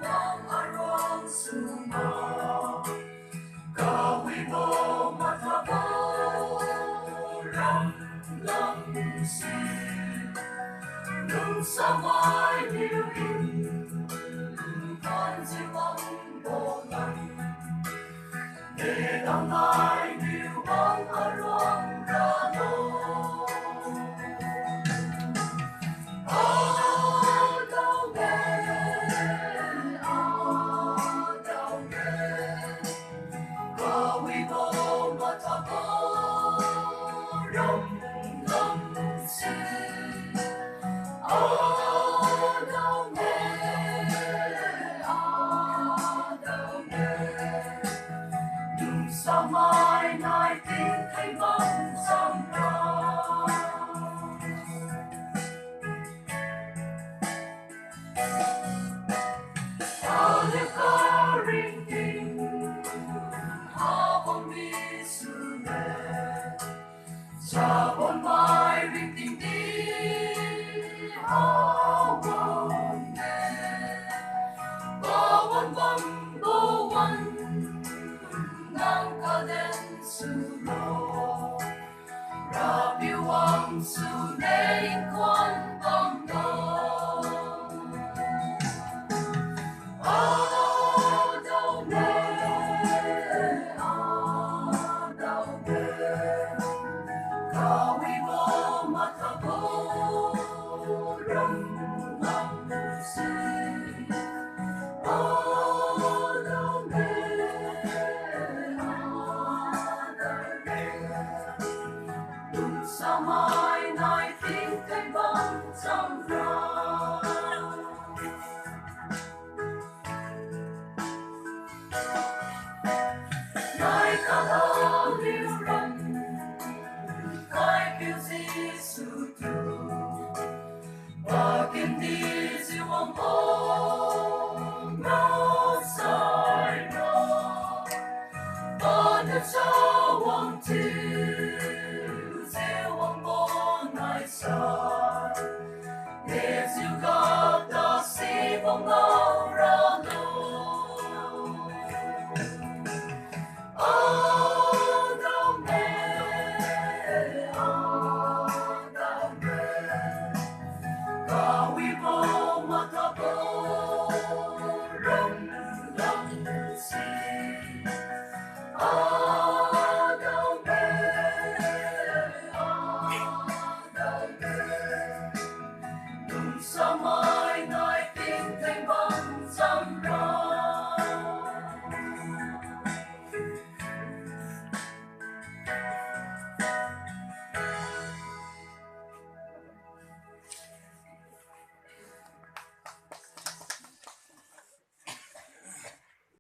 ang arwang suma kawi mo matabarang langsi nung sa may liwin kan siwang bolan Nedamay niwang arwang ramo Sa mai nai tiếng thấy bóng trong đó Hãy có ring tình Hãy bông đi sự mẹ Cha bông mai ring tình đi Hãy bông nè Bông bông bông bông bông Nang kaden sulo Rabiwang sunein kwan bangda Adaw me Kawi mo mataborang langsin Adaw me Sa mai nai tiếng cây bóng trong rau Nai ca bao liêu răng Nai kêu Giê-xu tu Và kiên đi diệu ông ôm Nó sai nó Và nước cho hoàng thiên Để diệu gặp ta si bóng